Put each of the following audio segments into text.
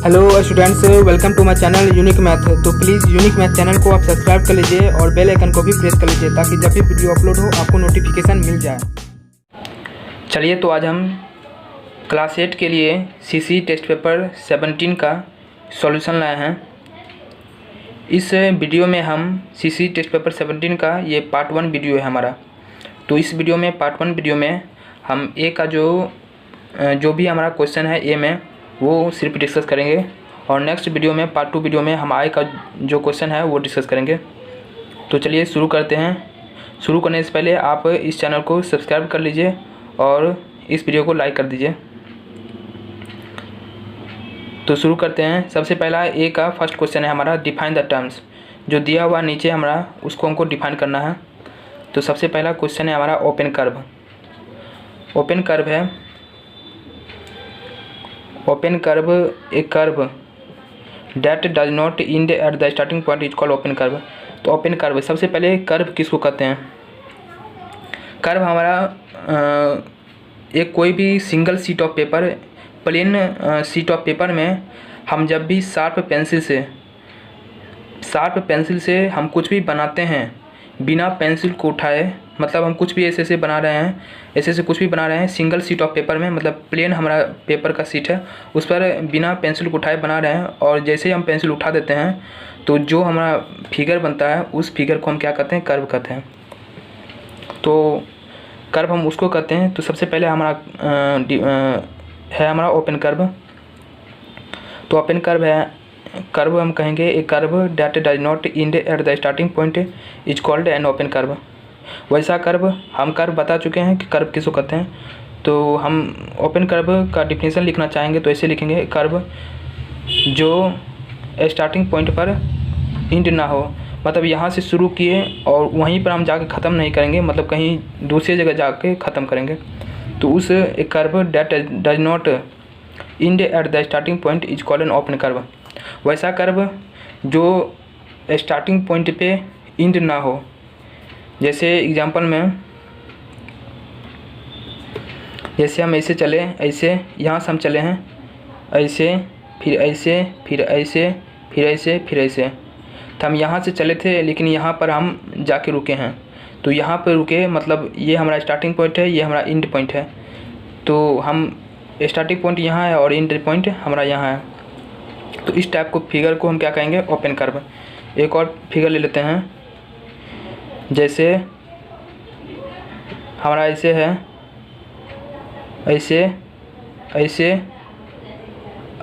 Hello students, welcome to my channel unique math. तो please unique math channel को आप subscribe कर लीजिए और बेल आइकन को भी प्रेस कर लीजिए ताकि जब भी वीडियो अपलोड हो आपको नोटिफिकेशन मिल जाए। चलिए, तो आज हम क्लास 8 के लिए सीसी टेस्ट पेपर 17 का सॉल्यूशन लाए हैं। इस वीडियो में हम सीसी टेस्ट पेपर 17 का ये पार्ट 1 वीडियो है हमारा। तो इस वीडियो में पार्ट 1 वीडियो में हम ए का जो भी हमारा क्वेश्चन है ए में वो सिर्फ डिस्कस करेंगे, और नेक्स्ट वीडियो में पार्ट 2 वीडियो में हम आई का जो क्वेश्चन है वो डिस्कस करेंगे। तो चलिए शुरू करते हैं। शुरू करने से पहले आप इस चैनल को सब्सक्राइब कर लीजिए और इस वीडियो को लाइक कर दीजिए। तो शुरू करते हैं। सबसे पहला ए का फर्स्ट क्वेश्चन है हमारा, डिफाइन द टर्म्स। जो दिया हुआ नीचे हमारा उसको हमको डिफाइन करना है। तो सबसे पहला क्वेश्चन है हमारा ओपन कर्व। ओपन कर्व है, ओपन कर्व एक curve that does not end at the starting point is called open curve. तो ओपन कर्व, सबसे पहले कर्व किसको कहते हैं? कर्व हमारा एक कोई भी single sheet of paper, plain sheet of paper में हम जब भी शार्प पेंसिल से हम कुछ भी बनाते हैं बिना पेंसिल को उठाए, मतलब हम कुछ भी ऐसे बना रहे हैं, ऐसे कुछ भी बना रहे हैं सिंगल शीट ऑफ पेपर में, मतलब प्लेन हमारा पेपर का शीट है उस पर बिना पेंसिल को उठाए बना रहे हैं, और जैसे ही हम पेंसिल उठा देते हैं तो जो हमारा फिगर बनता है उस फिगर को हम क्या कहते हैं? कर्व कहते हैं। तो कर्व हम उसको कहते हैं। तो सबसे पहले हमारा है हमारा ओपन कर्व। तो ओपन कर्व है, कर्व हम कहेंगे a curve that does not end at the starting point is called an open curve. वैसा कर्व, हम कर्व बता चुके हैं कि कर्व किसको कहते हैं। तो हम ओपन कर्व का डिफिनीशन लिखना चाहेंगे तो ऐसे लिखेंगे, कर्व जो स्टार्टिंग पॉइंट पर इंड ना हो, मतलब यहाँ से शुरू किए और वहीं पर हम जाके ख़त्म नहीं करेंगे, मतलब कहीं दूसरी जगह जाके ख़त्म करेंगे। तो उस एक curve that does not end at the starting point is called an open curve. वैसा कर्व जो स्टार्टिंग पॉइंट पे इंड ना हो, जैसे एग्जांपल में, जैसे हम ऐसे चले, ऐसे यहाँ से हम चले हैं ऐसे, फिर ऐसे, फिर ऐसे, फिर ऐसे, फिर ऐसे, तो हम यहाँ से चले थे लेकिन यहाँ पर हम जाके रुके हैं। तो यहाँ पर रुके मतलब ये हमारा स्टार्टिंग पॉइंट है, ये हमारा एंड पॉइंट है। तो हम स्टार्टिंग पॉइंट यहाँ है और एंड पॉइंट हमारा यहाँ है। तो इस टाइप को फिगर को हम क्या कहेंगे? Open curve. एक और फिगर ले लेते हैं, जैसे हमारा ऐसे है, ऐसे, ऐसे,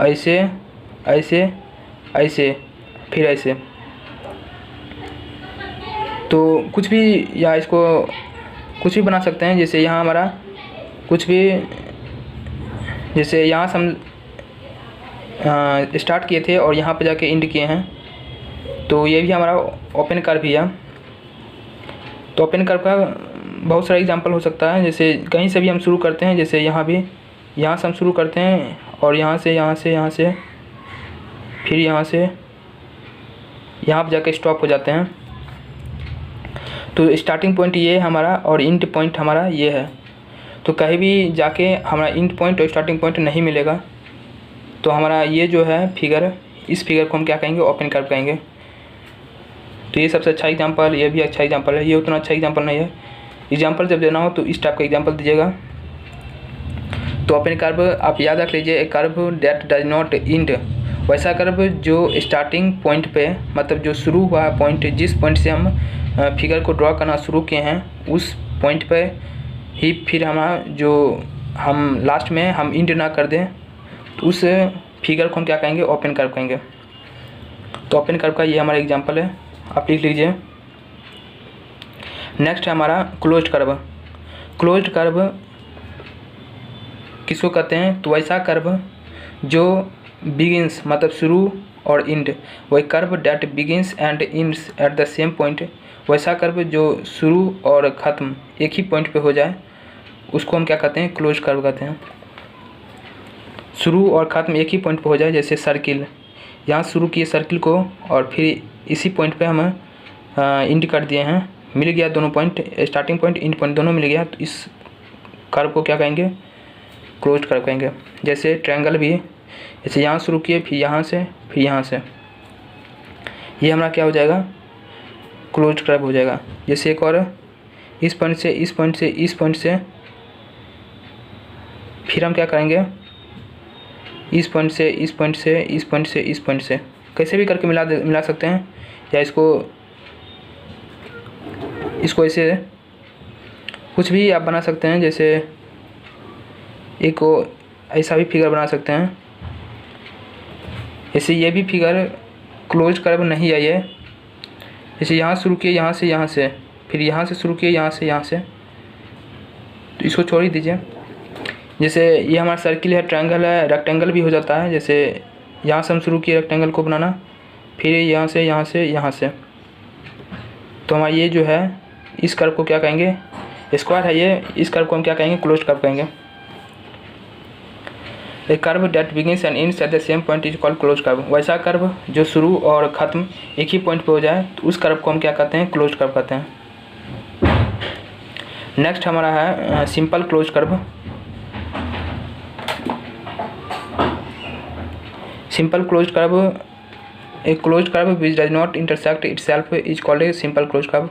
ऐसे, ऐसे, ऐसे, फिर ऐसे। तो कुछ भी, या इसको कुछ भी बना सकते हैं। जैसे यहाँ हमारा कुछ भी, जैसे यहाँ से हम स्टार्ट किए थे और यहाँ पे जाके एंड किए हैं, तो ये भी हमारा ओपन कर्व ही है। तो ओपन कर्व का बहुत सारा एग्जांपल हो सकता है। जैसे कहीं से भी हम शुरू करते हैं, जैसे यहाँ भी, यहाँ से हम शुरू करते हैं और यहाँ से, यहाँ से, यहाँ से, फिर यहाँ से यहाँ पर जाके स्टॉप हो जाते हैं। तो स्टार्टिंग पॉइंट ये है हमारा और एंड पॉइंट हमारा ये है। तो कहीं भी जाके हमारा एंड पॉइंट और स्टार्टिंग पॉइंट नहीं मिलेगा। तो हमारा ये जो है फिगर, इस फिगर को हम क्या कहेंगे? ओपन कर्व कहेंगे। तो ये सबसे अच्छा एग्जांपल, ये भी अच्छा एग्जांपल है। ये उतना अच्छा एग्जांपल नहीं है। एग्जांपल जब देना हो तो इस टाइप का एग्जांपल दीजिएगा। तो ओपन कर्व आप याद रख लीजिए, a curve that does not end. वैसा कर्व जो स्टार्टिंग पॉइंट पे, मतलब जो शुरू हुआ पॉइंट, जिस पॉइंट से हम फिगर को ड्रॉ करना शुरू किए हैं उस पॉइंट पे ही फिर हमारा जो हम लास्ट में हम इंड ना कर दें, तो उस फिगर को हम क्या कहेंगे? ओपन कर्व कहेंगे। तो ओपन कर्व का ये हमारा एग्जांपल है, आप लिख लीजिए। नेक्स्ट है हमारा क्लोज्ड कर्व। क्लोज्ड कर्व किसको कहते हैं? तो वैसा कर्व जो बिगिंस, मतलब शुरू और इंड, वही curve that begins and ends eight the same point. वैसा कर्व जो शुरू और ख़त्म एक ही पॉइंट पे हो जाए उसको हम क्या कहते हैं? क्लोज्ड कर्व कहते हैं। शुरू और ख़त्म एक ही पॉइंट पे हो जाए, जैसे सर्किल, यहाँ शुरू किए सर्किल को और फिर इसी पॉइंट पे हम इंड कर दिए हैं, मिल गया दोनों point, starting point and point दोनों मिल गया। तो इस कर्व को क्या कहेंगे? क्लोज्ड कर्व कहेंगे। जैसे ट्रायंगल भी जैसे यहाँ शुरू किए, फिर यहाँ से, फिर यहाँ से, ये हमारा क्या हो जाएगा, क्लोज कर्व हो जाएगा। जैसे एक और इस पॉइंट से इस पॉइंट से इस पॉइंट से, फिर हम क्या करेंगे, इस पॉइंट से इस पॉइंट से इस पॉइंट से इस पॉइंट से, कैसे भी करके मिला सकते हैं, या इसको ऐसे कुछ भी आप बना सकते हैं। जैसे एक को ऐसा भी फिगर बना सकते हैं। जैसे ये भी फिगर क्लोज कर्व नहीं है ये, जैसे यहाँ शुरू किए यहाँ से, फिर यहाँ से शुरू किए यहाँ से, तो इसको छोड़ ही दीजिए। जैसे ये हमारा सर्किल है, ट्रायंगल है, रेक्टेंगल भी हो जाता है। जैसे यहाँ से हम शुरू किए रेक्टेंगल को बनाना, फिर यहाँ से, तो हमारा ये जो है इस कर्व को क्या कहेंगे, स्क्वायर है ये, इस कर्व को हम क्या कहेंगे, क्लोज कर्व कहेंगे। A curve that begins and ends at the same point is called close curve. वैसा कर्व जो शुरू और ख़त्म एक ही पॉइंट पे हो जाए, तो उस कर्व को हम क्या कहते हैं, क्लोज कर्व कहते हैं। नेक्स्ट हमारा है simple close curve. Simple close curve, A close curve which does not intersect itself is called a simple close curve.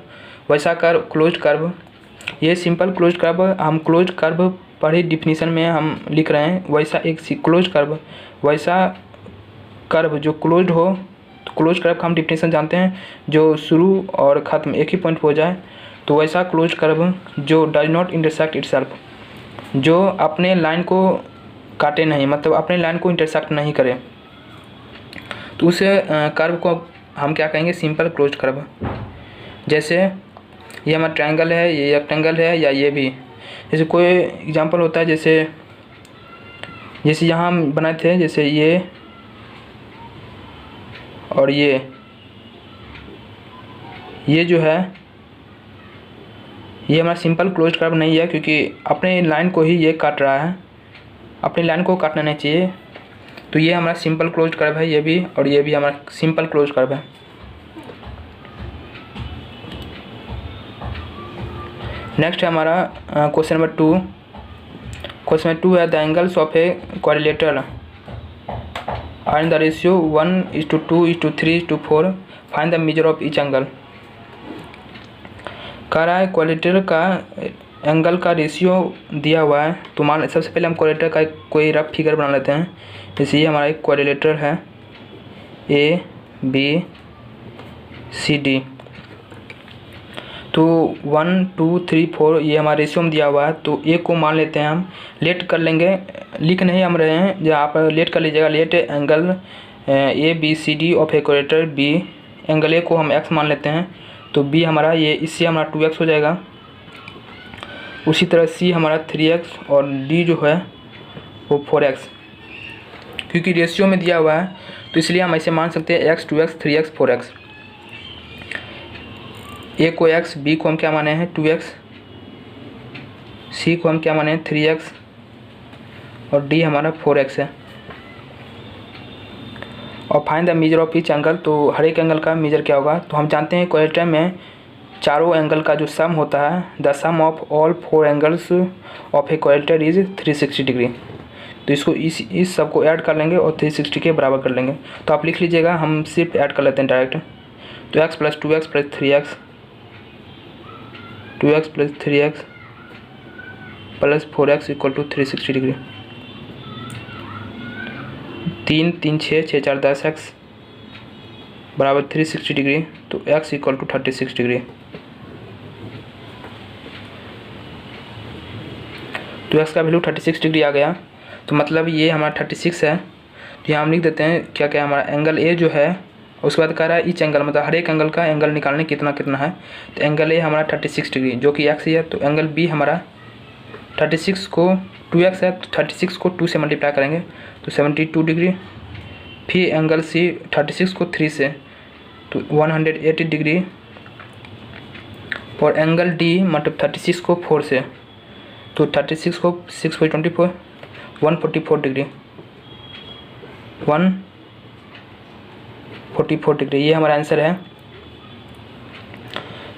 वैसा कर्व, क्लोज कर्व, ये सिंपल क्लोज कर्व हम क्लोज कर्व पढ़े definition में हम लिख रहे हैं। वैसा एक क्लोज कर्व, वैसा कर्व जो क्लोज्ड हो, तो क्लोज कर्व का हम डिफिनीशन जानते हैं, जो शुरू और ख़त्म एक ही पॉइंट पर हो जाए। तो वैसा क्लोज कर्व जो डज नॉट इंटरसेक्ट इटसेल्फ, जो अपने लाइन को काटे नहीं, मतलब अपने लाइन को इंटरसेक्ट नहीं करे, तो उस कर्व को हम क्या कहेंगे, सिंपल क्लोज कर्व। जैसे ये हमारा ट्रायंगल है, ये रेक्टेंगल है, या ये भी, जैसे कोई एग्जांपल होता है, जैसे यहाँ हम बनाए थे, जैसे ये और ये जो है, ये हमारा सिंपल क्लोज कर्व नहीं है, क्योंकि अपने लाइन को ही ये काट रहा है, अपनी लाइन को काटना नहीं चाहिए। तो ये हमारा सिंपल क्लोज कर्व है, ये भी और ये भी हमारा सिंपल क्लोज कर्व है। नेक्स्ट है हमारा क्वेश्चन नंबर 2। क्वेश्चन नंबर 2 है the angles of a quadrilateral are in the ratio 1:2:3:4, find the measure of each angle. कह रहा है क्वाड्रिलेटरल का एंगल का रेशियो दिया हुआ है। तो मान सबसे पहले हम क्वाड्रिलेटरल का कोई रफ फिगर बना लेते हैं। जैसे ये हमारा एक क्वाड्रिलेटरल है, ABCD, तो 1 2 3 4 ये हमारा रेशियो में दिया हुआ है। तो ए को मान लेते हैं, हम लेट कर लेंगे, लिख नहीं हम रहे हैं, जो आप लेट कर लीजिएगा। Let angle ABCD of a quadrilateral B, angle A को हम x मान लेते हैं, तो B हमारा ये, इससे हमारा 2x हो जाएगा। उसी तरह C हमारा 3x और D जो है वो 4x, क्योंकि रेशियो में दिया हुआ है तो इसलिए हम ऐसे मान सकते हैं x 2x 3x 4x। A को x, B को हम क्या माने हैं 2x, C को हम क्या माने हैं 3x और D हमारा 4x है। और find the measure of each angle, तो हर एक एंगल का मेजर क्या होगा। तो हम जानते हैं क्वाड्रिलेटरल में चारों एंगल का जो सम होता है, the sum of all 4 angles of a quadrilateral is 360 degree. तो इसको इस सब को ऐड कर लेंगे और 360 के बराबर कर लेंगे। तो आप लिख लीजिएगा, हम सिर्फ ऐड कर लेते हैं डायरेक्ट। तो x + 2x + 3x, 2x + 3x + 4x = 360 degree. 3 3 6 6 4 10x बराबर 360 डिग्री, तो x = 36 डिग्री। तो x का वैल्यू 36 डिग्री आ गया, तो मतलब ये हमारा 36 है। तो यहाँ हम लिख देते हैं क्या क्या हमारा एंगल ए जो है, उसके बाद कह रहा है ईच एंगल, मतलब हर एक एंगल का एंगल निकालने कितना कितना है। तो एंगल ए हमारा 36 डिग्री जो कि x ही है। तो एंगल बी हमारा 36 को 2x है, तो 36 को 2 से मल्टीप्लाई करेंगे तो 72 डिग्री। फिर एंगल सी 36 को 3 से तो 180 डिग्री। और एंगल डी मतलब 36 को 4 से, तो 36 को 6 × 24 144 डिग्री, 144 डिग्री, ये हमारा आंसर है।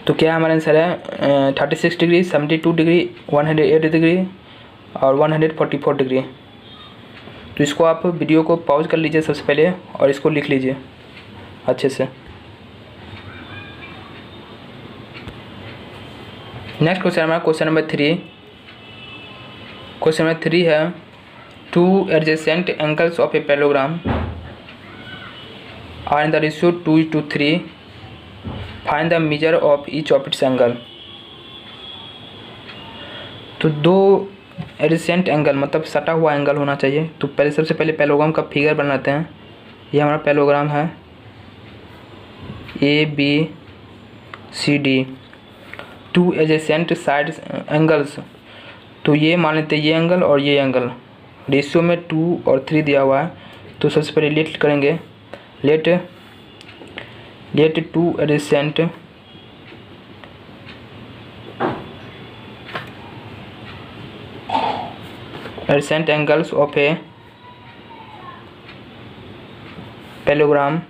तो क्या हमारा आंसर है 36 डिग्री, 72 डिग्री, 180 डिग्री और 144 डिग्री। तो इसको आप वीडियो को पॉज कर लीजिए सबसे पहले और इसको लिख लीजिए अच्छे से। नेक्स्ट क्वेश्चन हमारा क्वेश्चन नंबर 3। क्वेश्चन नंबर 3 है 2 adjacent angles of a parallelogram are in the ratio 2:3. Find the measure of each of its angle. तो 2 एडिसेंट एंगल मतलब सटा हुआ एंगल होना चाहिए। तो पहले सबसे पहले पैरेललोग्राम का फिगर बनाते हैं। ये हमारा पैरेललोग्राम है ABCD, 2 एडिसेंट साइड एंगल्स। तो ये मान लेते हैं ये एंगल और ये एंगल रेशियो में 2 और 3 दिया हुआ है। तो सबसे पहले लेट करेंगे, let 2 adjacent angles of a parallelogram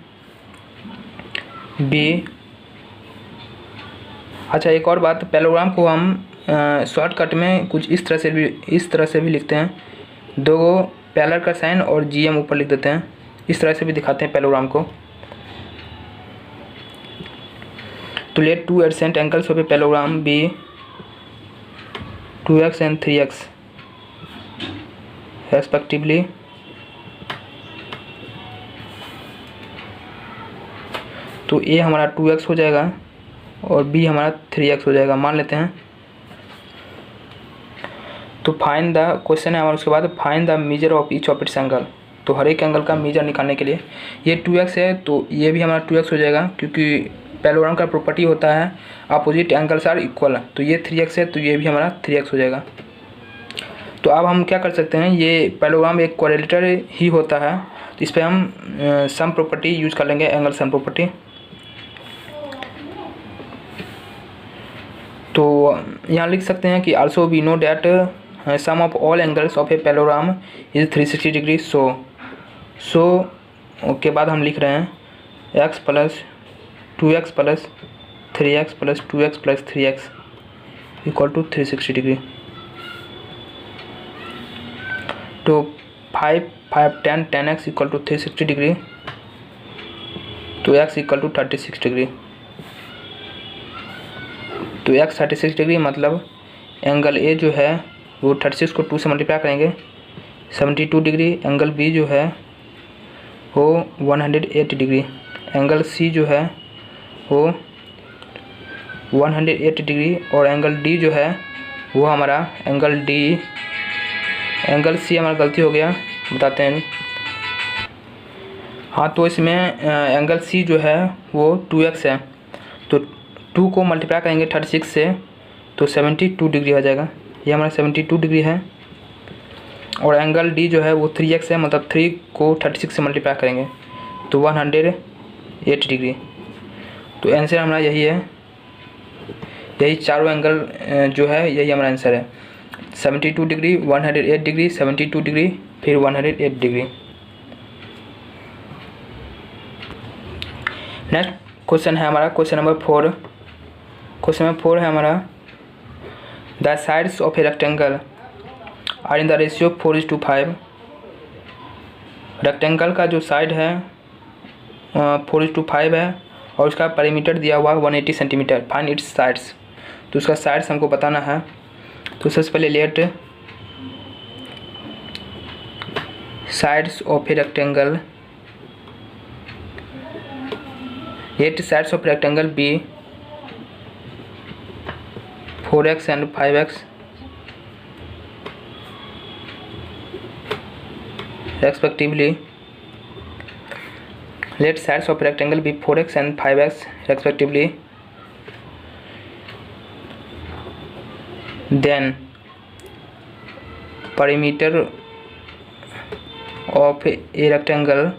be. अच्छा एक और बात, पैरेललोग्राम को हम शॉर्टकट में कुछ इस तरह से भी लिखते हैं। 2 पैरेलल का साइन और GM ऊपर लिख देते हैं, इस तरह से भी दिखाते हैं पैरेललोग्राम को। तो let 2 adjacent angles of a parallelogram be 2x and 3x respectively. तो A हमारा 2x हो जाएगा और B हमारा 3x हो जाएगा, मान लेते हैं। तो फाइंड द क्वेश्चन है हमारा उसके बाद find the measure of each of its angle. तो हर एक एंगल का मेजर निकालने के लिए ये 2x है तो ये भी हमारा 2x हो जाएगा, क्योंकि पैरेललोग्राम का प्रॉपर्टी होता है अपोजिट एंगल्स आर इक्वल। तो ये 3x है तो ये भी हमारा 3x हो जाएगा। तो अब हम क्या कर सकते हैं, ये पैरेललोग्राम एक क्वाड्रिलेटरल ही होता है, तो इस पर हम सम प्रॉपर्टी यूज कर लेंगे, एंगल सम प्रॉपर्टी। तो यहाँ लिख सकते हैं कि also we know that sum of all angles of a parallelogram is 360 degree. So के बाद हम लिख रहे हैं x plus 2x plus 3x plus 2x plus 3x equal to 360 degree. तो 5 5 10 10x इक्वल टू 360 डिग्री। तो x इक्वल टू 36 डिग्री। तो x 36 degree मतलब एंगल A जो है वो 36 को 2 से मल्टीप्लाई करेंगे 72 डिग्री। एंगल B जो है वो 108 डिग्री। एंगल C जो है वो 108 डिग्री। और एंगल D जो है वो हमारा एंगल C हमारा गलती हो गया, बताते हैं। हाँ तो इसमें एंगल C जो है वो 2x है, तो 2 को मल्टीप्लाई करेंगे 36 से तो 72 डिग्री हो जाएगा। ये हमारा 72 डिग्री है। और एंगल D जो है वो 3x है, मतलब 3 को 36 से मल्टीप्लाई करेंगे तो 108 डिग्री। तो आंसर हमारा यही है, यही चारों एंगल जो है यही हमारा आंसर है। 72 डिग्री, 108 डिग्री, 72 डिग्री, फिर 108 डिग्री। नेक्स्ट क्वेश्चन है हमारा क्वेश्चन नंबर 4। क्वेश्चन नंबर 4 है हमारा the sides of a rectangle are in the ratio 4:5। Rectangle का जो साइड है 4:5 है और उसका पेरीमीटर दिया हुआ 180 सेंटीमीटर। Find its sides. तो उसका साइड्स हमको बताना है। तो सबसे पहले let sides of a rectangle, let sides of rectangle be 4x and 5x respectively. Let sides of rectangle be 4x and 5x respectively. Then perimeter of a rectangle,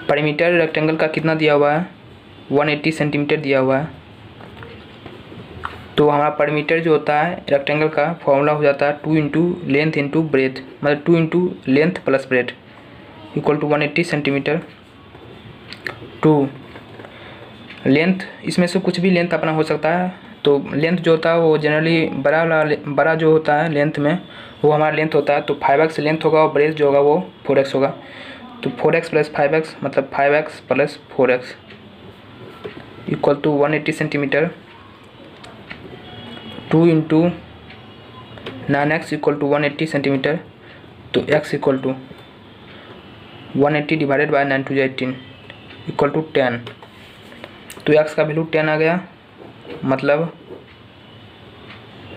perimeter rectangle का कितना दिया हुआ है 180 सेंटीमीटर दिया हुआ है। तो हमारा परिमीटर जो होता है रेक्टेंगल का फॉर्मूला हो जाता है 2 इंटू लेंथ इंटू ब्रेथ, मतलब 2 into length plus breadth equal to 180 centimetre. 2 length, इसमें से कुछ भी लेंथ अपना हो सकता है, तो लेंथ जो होता है वो जनरली बड़ा जो होता है लेंथ में वो हमारा लेंथ होता है, तो 5x लेंथ होगा और ब्रेथ जो होगा वो 4x होगा। तो 4x + 5x मतलब 5x + 4x equal to 180 centimetre. 2 × 9x equal to 180 centimetre. तो x equal to 180 divided by 9 × 18 equal to 10। तो x का वैल्यू 10 आ गया, मतलब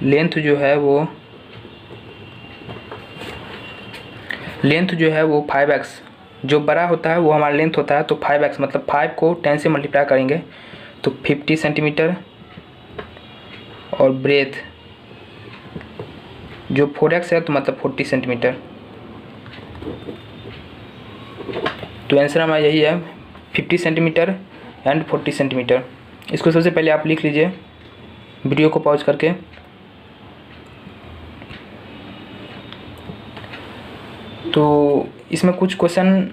लेंथ जो है वो 5x, जो बड़ा होता है वो हमारा लेंथ होता है, तो 5x मतलब 5 को 10 से मल्टीप्लाई करेंगे तो 50 सेंटीमीटर, और ब्रेथ जो 4x है तो मतलब 40 सेंटीमीटर। तो आंसर हमारा यही है 50 सेंटीमीटर एंड 40 सेंटीमीटर। इसको सबसे पहले आप लिख लीजिए वीडियो को पॉज करके। तो इसमें कुछ क्वेश्चन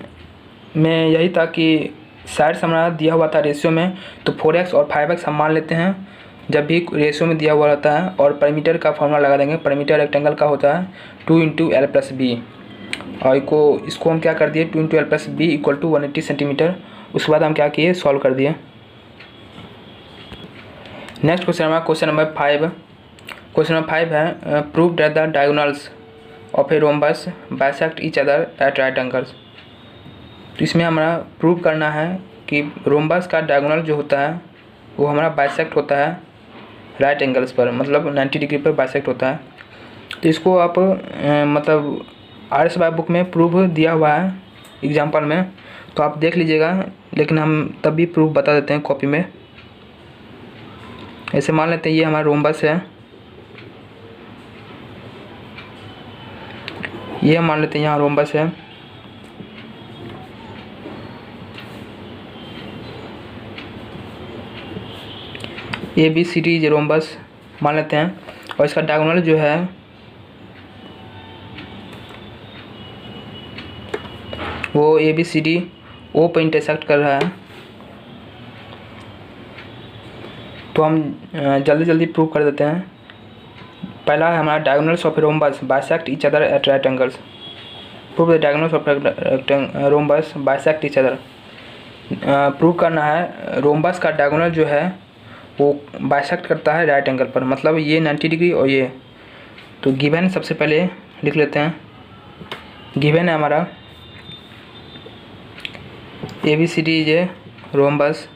में यही था कि साइड्स हमारा दिया हुआ था रेशियो में, तो 4x और 5x हम मान लेते हैं जब भी रेशियो में दिया हुआ रहता है, और परिमीटर का फॉर्मूला लगा देंगे। परिमीटर रेक्टेंगल का होता है 2 × L + B, और इसको हम क्या कर दिए 2 × L + B equal to 180 centimetre. उसके बाद हम क्या किए सॉल्व कर दिए। नेक्स्ट क्वेश्चन हमारा क्वेश्चन नंबर 5। क्वेश्चन नंबर 5 है prove that the diagonals of a rhombus bisect each other at right angles. तो इसमें हमारा प्रूव करना है कि रोम्बस का डायगोनल जो होता है वो हमारा बाइसेक्ट होता है राइट एंगल्स पर, मतलब 90 डिग्री पर बाइसेक्ट होता है। तो इसको आप मतलब RSY बुक में प्रूफ दिया हुआ है एग्जाम्पल में, तो आप देख लीजिएगा, लेकिन हम तब भी प्रूफ बता देते हैं कॉपी में। ऐसे मान लेते हैं ये हमारा रोम्बस है, ये हम मान लेते हैं यहाँ रोम्बस है। ABCD जो रोम्बस मान लेते हैं, और इसका डायगोनल जो है वो ABCD O पर इंटरसेक्ट कर रहा है। तो हम जल्दी जल्दी प्रूव कर देते हैं। पहला है हमारा diagonals of rhombus bisect each other at right angles. Prove the diagonals of rhombus bisect each other. Prove करना है रोम्बस का डायगोनल जो है वो बाइसेक्ट करता है राइट एंगल पर, मतलब ये 90 डिग्री और ये। तो गिवन सबसे पहले लिख लेते हैं। गिवन है हमारा ABCD is a rhombus,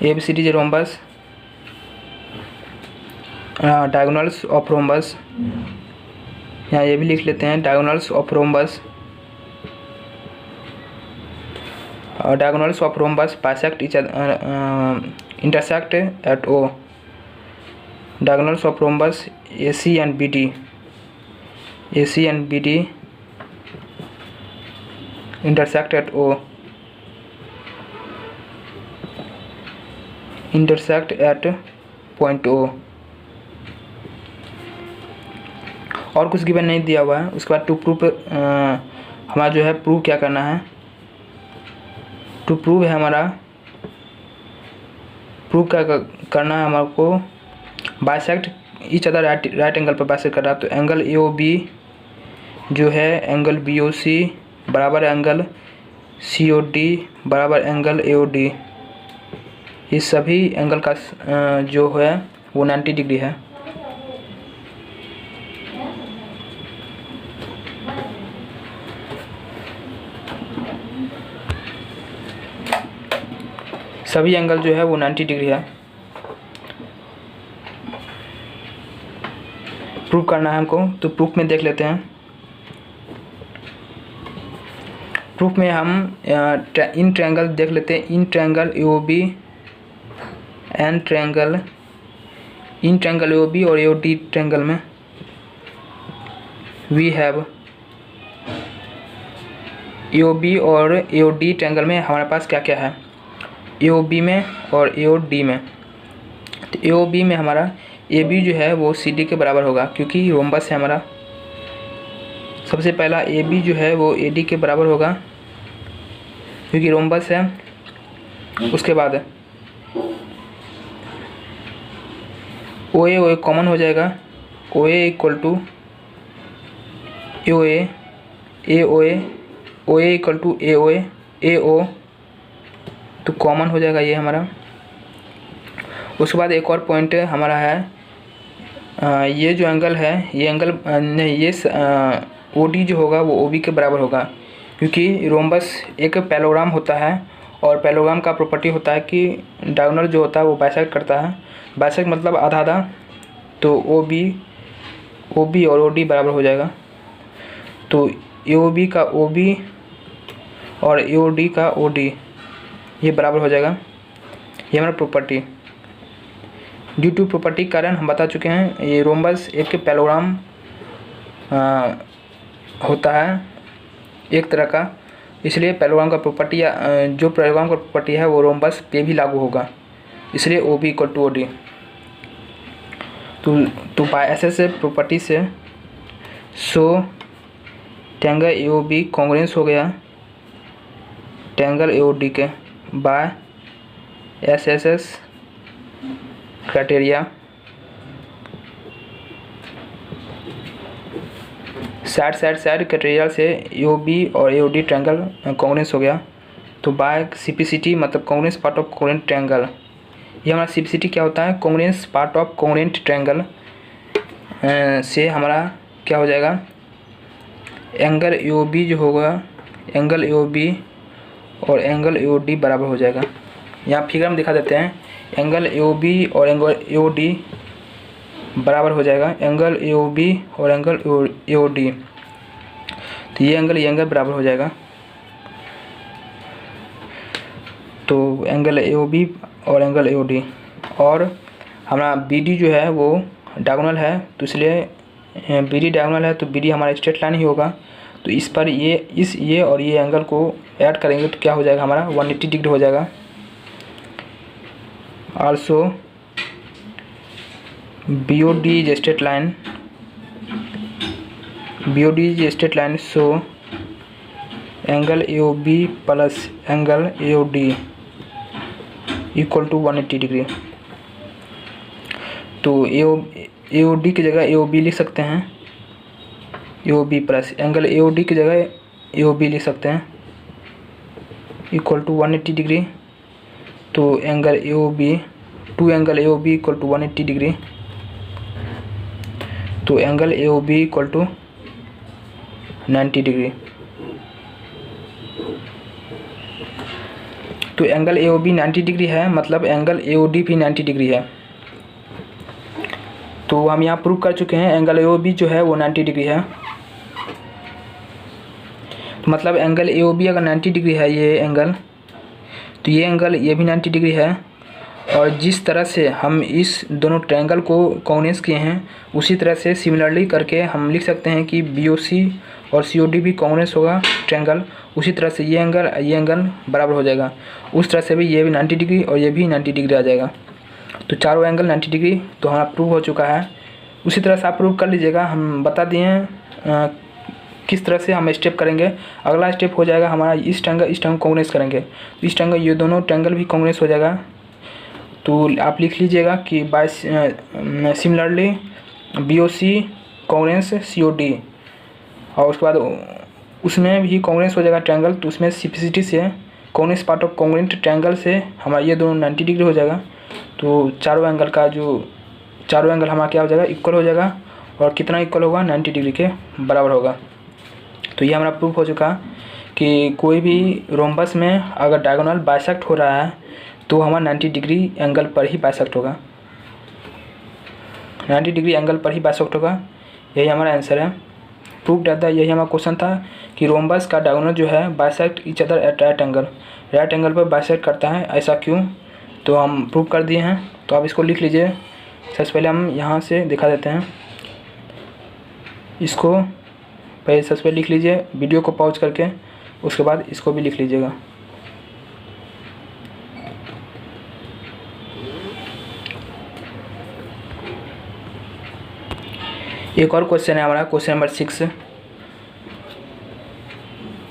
ABCD is a rhombus, diagonals of rhombus, यहाँ ये भी लिख लेते हैं डायगोनल्स ऑफ रोम्बस, और diagonals of rhombus bisect each intersect at O। Diagonals of rhombus AC and BD, AC and BD intersect at O, intersect at point O। और कुछ given नहीं दिया हुआ है। उसके बाद टू प्रूफ हमारा जो है प्रूव क्या करना है, टू प्रूव है हमारा प्रूव क्या करना है हमारे को bisect each other right angle पर बाइसेक्ट कर रहा है। तो एंगल AOB जो है एंगल BOC बराबर एंगल COD बराबर एंगल AOD, ये सभी एंगल का जो है वो 90 डिग्री है। सभी एंगल जो है वो 90 डिग्री है। प्रूव करना है हमको, तो प्रूफ में देख लेते हैं। प्रूफ में हम इन ट्रायंगल देख लेते हैं। In triangle AOB and triangle in triangle AOB और AOD ट्रायंगल में वी हैव AOB और AOD ट्रायंगल में हमारे पास क्या क्या है, AOB में और AOD में। तो AOB में हमारा AB जो है वो CD के बराबर होगा, क्योंकि रोम्बस है हमारा। सबसे पहला AB जो है वो AD के बराबर होगा क्योंकि रोम्बस है। उसके बाद ओ ए कॉमन हो जाएगा, O A equal to O A, O A equal to A O, तो कॉमन हो जाएगा ये हमारा। उसके बाद एक और पॉइंट हमारा है, ये जो एंगल है, ये एंगल नहीं, ये ओ डी जो होगा वो ओ बी के बराबर होगा, क्योंकि रोम्बस एक पैलोग्राम होता है और पैलोग्राम का प्रॉपर्टी होता है कि डायगोनल जो होता है वो बाइसेक्ट करता है। बाइसेक्ट मतलब आधा आधा, तो ओ बी और ओ डी बराबर हो जाएगा। तो ए ओ बी का ओ बी और ए ओ डी का ओ डी ये बराबर हो जाएगा। ये हमारा प्रॉपर्टी, ड्यू टू प्रॉपर्टी के कारण हम बता चुके हैं, ये रोम्बस एक पैलोग्राम होता है एक तरह का, इसलिए पैलोग्राम का प्रॉपर्टी या जो पैलोग्राम का प्रॉपर्टी है वो रोम्बस पे भी लागू होगा, इसलिए O B equal to O D. तो बाय ऐसे प्रॉपर्टी से so triangle A O B congruence हो गया ट्रायंगल ए ओ डी के by S criteria. Side criteria से ए ओ बी और A O D triangle congruence हो गया। तो बाय सीपीसीटी मतलब congruence part of congruent triangle, ये हमारा सीपीसीटी क्या होता है, congruence part of congruent triangle से हमारा क्या हो जाएगा, एंगल ए ओ बी जो होगा, एंगल ए ओ बी और एंगल ए ओ डी बराबर हो जाएगा। यहाँ फिगर में दिखा देते हैं, एंगल ए ओ बी और एंगल ए ओ डी बराबर हो जाएगा, एंगल ए ओ बी और एंगल ए ओ डी, तो ये एंगल बराबर हो जाएगा। तो एंगल ए ओ बी और एंगल ए ओ डी, और हमारा बी डी जो है वो डायगोनल है, तो इसलिए बी डी डायगोनल है तो बी डी हमारा स्ट्रेट लाइन ही होगा। तो इस पर ये और ये एंगल को ऐड करेंगे तो क्या हो जाएगा, हमारा 180 डिग्री हो जाएगा। Also B O D is straight line, so angle A O B plus angle A O D equal to 180 degree. तो ए ओ डी की जगह ए ओ बी लिख सकते हैं, A O B plus angle A O D की जगह A O B लिख सकते हैं इक्वल टू 180 डिग्री। तो angle A O B, two angle A O B equal to 180 degree, तो angle A O B equal to 90 degree. तो angle A O B 90 degree है, मतलब एंगल ए ओ डी भी 90 degree है। तो हम यहाँ प्रूव कर चुके हैं एंगल ए ओ बी जो है वो 90 डिग्री है। तो मतलब एंगल ए ओ बी अगर 90 डिग्री है ये एंगल, तो ये एंगल ये भी 90 डिग्री है। और जिस तरह से हम इस दोनों ट्रायंगल को कॉन्ग्रुएंस किए हैं, उसी तरह से सिमिलरली करके हम लिख सकते हैं कि बी ओ सी और सी ओ डी भी कॉन्ग्रुएंस होगा ट्रायंगल। उसी तरह से ये एंगल बराबर हो जाएगा, उस तरह से भी ये भी 90 डिग्री और ये भी 90 डिग्री आ जाएगा। तो चारों एंगल 90 डिग्री तो हमारा प्रूव हो चुका है। उसी तरह से आप प्रूव कर लीजिएगा, हम बता दिए किस तरह से हम स्टेप करेंगे। अगला स्टेप हो जाएगा हमारा इस ट्रायंगल कॉन्ग्रुएंस करेंगे, तो इस ट्रायंगल ये दोनों ट्रायंगल भी कॉन्ग्रुएंस हो जाएगा। तो आप लिख लीजिएगा कि बाय सिमिलरली बी ओ सी कॉन्ग्रुएंस सी ओ डी, और उसके बाद उसमें भी कॉन्ग्रुएंस हो जाएगा ट्रायंगल। तो उसमें सीपीसीटी से congruence part of congruent triangle से हमारा ये दोनों 90 डिग्री हो जाएगा। तो चारों एंगल हमारा क्या हो जाएगा, इक्वल हो जाएगा। और कितना इक्वल होगा, 90 डिग्री के बराबर होगा। तो ये हमारा प्रूफ हो चुका कि कोई भी रोम्बस में अगर डायगोनल बाइसेक्ट हो रहा है तो हमारा 90 डिग्री एंगल पर ही बाइसेक्ट होगा, 90 डिग्री एंगल पर ही बाइसेक्ट होगा। यही हमारा आंसर है। प्रूफ डाटा यही हमारा क्वेश्चन था कि रोम्बस का डायगोनल जो है bisect each other at right angle पर बाइसेक्ट करता है, ऐसा क्यों, तो हम प्रूव कर दिए हैं। तो आप इसको लिख लीजिए। सबसे पहले हम यहाँ से दिखा देते हैं इसको। पहले सबसे पहले लिख लीजिए वीडियो को पॉज करके, उसके बाद इसको भी लिख लीजिएगा। एक और क्वेश्चन है हमारा, क्वेश्चन नंबर 6।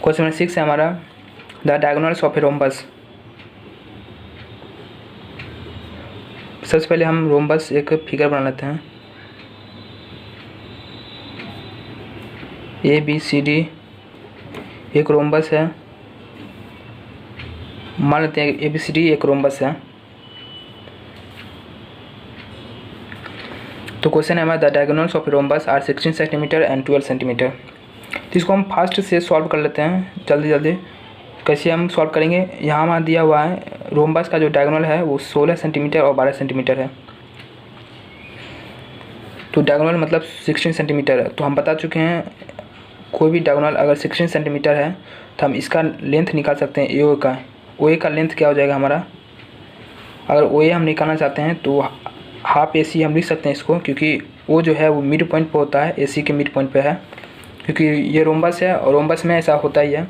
क्वेश्चन नंबर 6 है हमारा, the diagonals of a rhombus. सबसे पहले हम रोम्बस एक फिगर बना लेते हैं। ABCD एक रोम्बस है, मान लेते हैं ABCD एक रोम्बस है। तो क्वेश्चन है हमारा the diagonals of rhombus are 16 centimetre and 12 centimetre. तो इसको हम फास्ट से सॉल्व कर लेते हैं जल्दी जल्दी। कैसे हम सॉल्व करेंगे, यहाँ हमारा दिया हुआ है रोम्बस का जो डायगोनल है वो 16 सेंटीमीटर और 12 सेंटीमीटर है। तो डायगोनल मतलब 16 सेंटीमीटर है। तो हम बता चुके हैं कोई भी डायगोनल अगर 16 सेंटीमीटर है तो हम इसका लेंथ निकाल सकते हैं AO का। OA का लेंथ क्या हो जाएगा हमारा, अगर OA हम निकालना चाहते हैं तो हाफ AC हम लिख सकते हैं इसको, क्योंकि वो जो है वो मिड पॉइंट पे होता है, AC के मिड पॉइंट पे है, क्योंकि ये रोम्बस है और रोम्बस में ऐसा होता ही है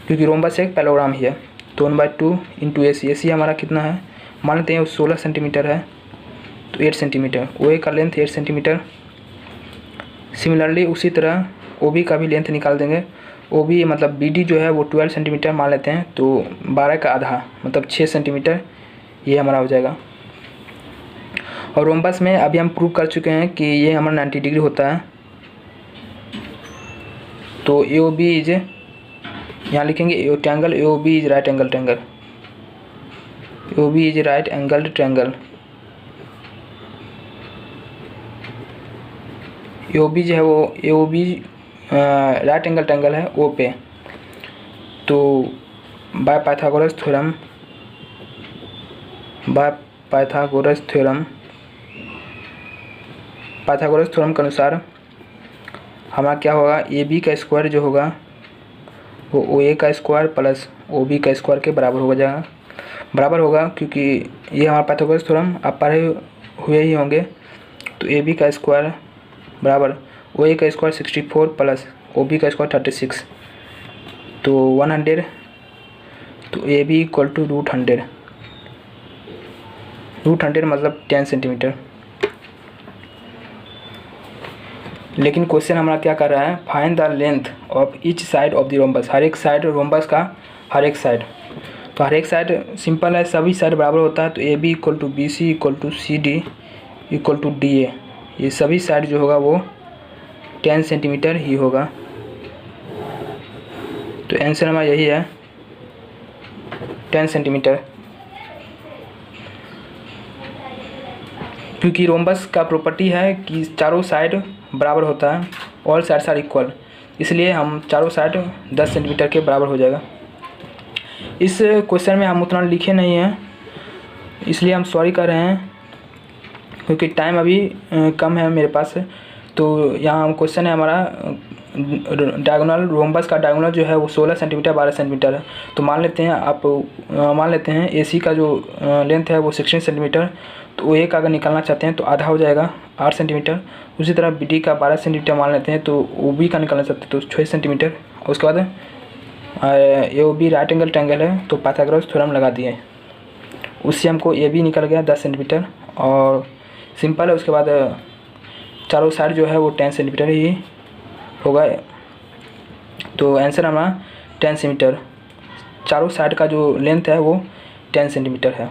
क्योंकि रोम्बस एक पैलोग्राम ही है। तो 1/2 इंटू AC हमारा कितना है, मान लेते हैं वो 16 सेंटीमीटर है तो 8 सेंटीमीटर। OA का लेंथ 8 सेंटीमीटर। सिमिलरली उसी तरह OB का भी लेंथ निकाल देंगे। OB मतलब BD जो है वो 12 सेंटीमीटर मान लेते हैं, तो 12 का आधा मतलब 6 सेंटीमीटर ये हमारा हो जाएगा। और रोम्बस में अभी हम प्रूव कर चुके हैं कि ये हमारा 90 डिग्री होता है। तो AOB इज, यहाँ लिखेंगे triangle AOB is right angle triangle. AOB is right angled triangle. AOB जो है वो AOB राइट एंगल ट्रायंगल है O पे। तो बाय पाइथागोरस थ्योरम के अनुसार हमारा क्या होगा, AB का स्क्वायर जो होगा वो OA का स्क्वायर प्लस OB का स्क्वायर के बराबर होगा, क्योंकि ये हमारा पाइथागोरस थ्योरम आप पढ़े हुए ही होंगे। तो AB का स्क्वायर बराबर OA का स्क्वायर 64 प्लस OB का स्क्वायर 36, तो 100। तो AB इक्वल टू √100 मतलब 10 सेंटीमीटर। लेकिन क्वेश्चन हमारा क्या कर रहा है, find the length of each side of the rhombus. हर एक साइड रोम्बस का हर एक साइड, तो हर एक साइड सिंपल है, सभी साइड बराबर होता है। तो AB equal to BC equal to CD equal to DA, ये सभी साइड जो होगा वो 10 सेंटीमीटर ही होगा। तो आंसर हमारा यही है 10 सेंटीमीटर, क्योंकि रोम्बस का प्रॉपर्टी है कि चारों साइड बराबर होता है, ऑल साइड्स आर इक्वल, इसलिए हम चारों साइड 10 सेंटीमीटर के बराबर हो जाएगा। इस क्वेश्चन में हम उतना लिखे नहीं हैं, इसलिए हम सॉरी कर रहे हैं, क्योंकि टाइम अभी कम है मेरे पास। तो यहाँ क्वेश्चन है हमारा डायगोनल, रोम्बस का डायगोनल जो है वो 16 सेंटीमीटर 12 सेंटीमीटर है। तो मान लेते हैं AC का जो लेंथ है वो 16 सेंटीमीटर, तो OA का अगर निकालना चाहते हैं तो आधा हो जाएगा 8 सेंटीमीटर। उसी तरह BD का 12 सेंटीमीटर मान लेते हैं, तो OB का निकालना चाहते हैं तो 6 सेंटीमीटर। उसके बाद AOB राइट एंगल ट्रायंगल है, तो पाइथागोरस थ्योरम लगा दिए, उससे हमको AB निकल गया 10 सेंटीमीटर और सिंपल है। उसके बाद चारों साइड जो है वो 10 सेंटीमीटर ही होगा। तो आंसर हमारा 10 सेंटीमीटर, चारों साइड का जो लेंथ है वो 10 सेंटीमीटर है।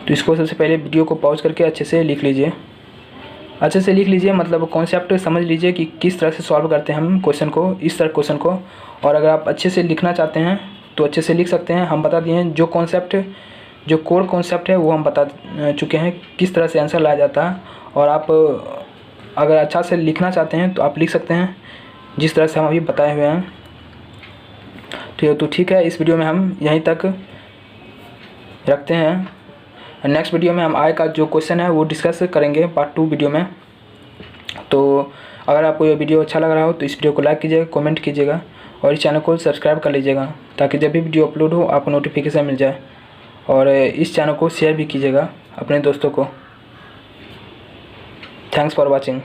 तो इसको सबसे पहले वीडियो को पॉज करके अच्छे से लिख लीजिए, मतलब कॉन्सेप्ट समझ लीजिए कि किस तरह से सॉल्व करते हैं हम क्वेश्चन को, इस तरह क्वेश्चन को। और अगर आप अच्छे से लिखना चाहते हैं तो अच्छे से लिख सकते हैं। हम बता दिए हैं जो कोर कॉन्सेप्ट है वो हम बता चुके हैं किस तरह से आंसर लाया जाता है। और आप अगर अच्छा से लिखना चाहते हैं तो आप लिख सकते हैं जिस तरह से हम अभी बताए हुए हैं। तो ठीक है, इस वीडियो में हम यहीं तक रखते हैं। नेक्स्ट वीडियो में हम आय का जो क्वेश्चन है वो डिस्कस करेंगे पार्ट 2 वीडियो में। तो अगर आपको ये वीडियो अच्छा लग रहा हो तो इस वीडियो को लाइक कीजिएगा, कमेंट कीजिएगा और इस चैनल को सब्सक्राइब कर लीजिएगा, ताकि जब भी वीडियो अपलोड हो आपको नोटिफिकेशन मिल जाए। और इस चैनल को शेयर भी कीजिएगा अपने दोस्तों को। Thanks for watching.